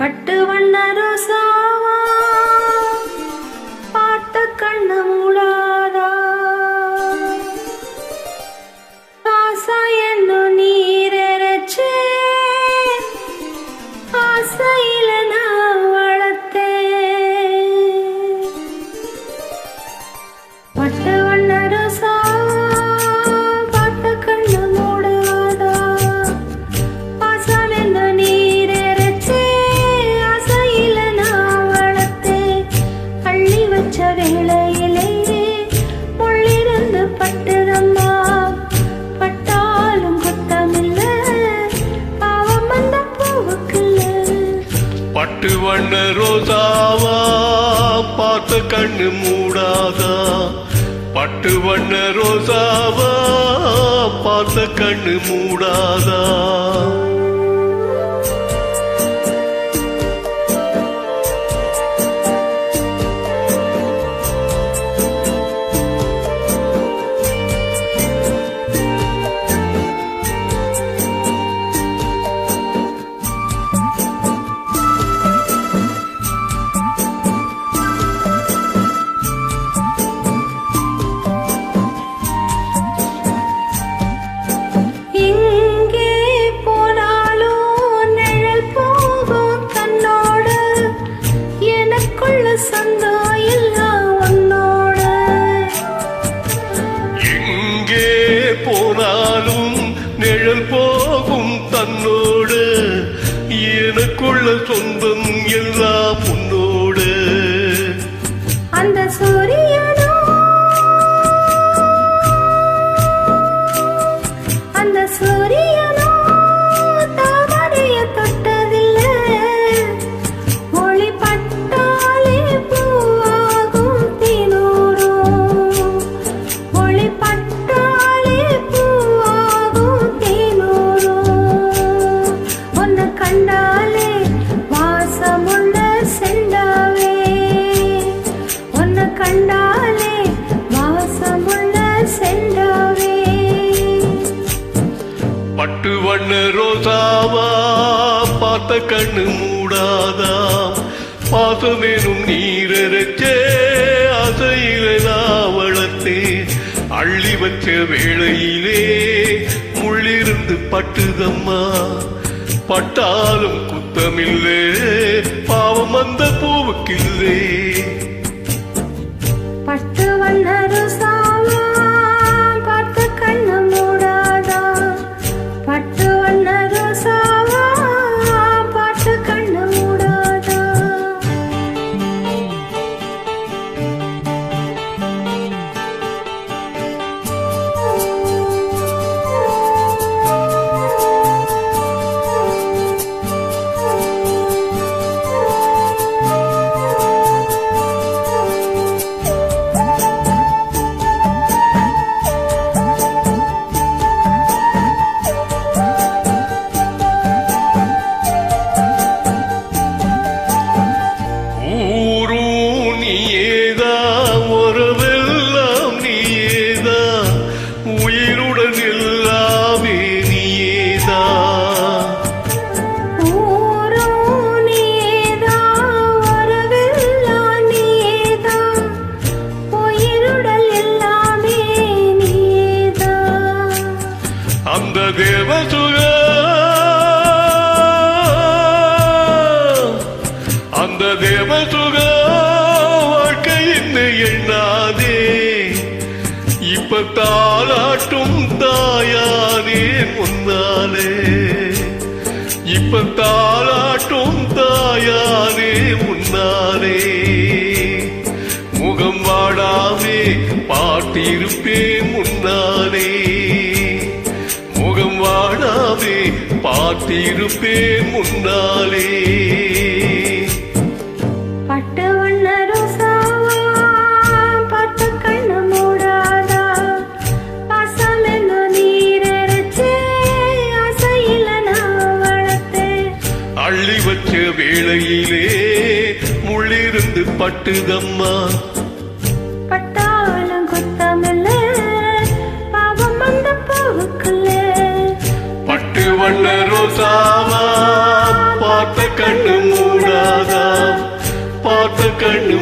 பட்டு வண்ண ரோசாவா பார்த்த கண்ணு மூடாதா ஆசா என்ன நீரச்சே ஆசையில நான் வளர்த்தேன் பட்டு வண்ண ரோசாவா பார்த்த கண்ணு மூடாதா ஆசால் என்ன நீரச்சே ஆசையில நான் வளர்த்தேன் அள்ளி வச்ச வேளையிலே முள்ளிருந்து பட்டுதம்மா பட்டாலும் குத்தமில்ல பாவம் அந்த பூவுக்குள்ள பட்டு வண்ண ரோசாவா பார்த்த கண்ணு மூடாதா பட்டு வண்ண ரோசாவா பார்த்த கண்ணு மூடாதா எங்கே போனாலும் நிழல் போகும் தன்னோட எனக்குள்ள சொந்தம் எல்லாம் உன்னோட எங்கே போனாலும் நிழல் போகும் தன்னோடு எனக்குள்ள சொந்தம் எல்லாம் உன்னோடு அந்த சூரியனோ அந்த சூரியனோ தாமரைய தொட்டதில்லை ஒளி பட்டாலே பூவாகும் தேனூரும் ஒளி பட்டாலே பூவாகும் தேனூரும் உன்னை கண்டாலே வாசமுள்ள செண்டாவே உன்னை கண்டாலே வாசமுள்ள செண்டாவே பட்டு வண்ண ரோசாவா பார்த்த கண்ணு மூடாதா பாசமேனும் நீரச்சே ஆசையில நான் வளர்த்தேன் அள்ளி வச்ச வேளையிலே முள்ளிருந்து பட்டுதம்மா பட்டாலும் குத்தமில்லே பாவம் அந்த பூவுக்கில்லே பட்டு வண்ண ரோசாவா பார்த்த கண்ணு மூடாதா பட்டு வண்ண ரோசாவா பார்த்த கண்ணு மூடாதா ஊரும் நீயேதா உறவெல்லாம் நீயேதா உயிருடன் எல்லாமே நீயேதா ஊரும் நீதா வரவெல்லாம் நீதா உயிருடல் எல்லாமே நீதா அந்த தேவசுக அந்த தேவசுக வாழ்க்கை என்ன எண்ணாதே இப்ப தாளாட்டும் தாயானே முன்னாலே இப்ப தாளாட்டும் தாயானே முன்னாலே முகம் வாடாமே பார்த்திருப்பேன் முன்னாலே முகம் வாடாமே பார்த்திருப்பேன் முன்னாலே பட்டு வண்ண ரோசாவா பார்த்த கண்ணு மூடாதா பாசம் என்ன நீரச்சே ஆசையில நான் வளர்த்தேன் அள்ளி வச்ச வேளையிலே முள்ளிருந்து பட்டுதம்மா பட்டாலும் குத்தமில்ல பாவம் அந்த பூவுக்குள்ள பட்டு வண்ண ரோசாவா பார்த்த கண்ணு மூட மூடாதா பார்த்த கண்ணு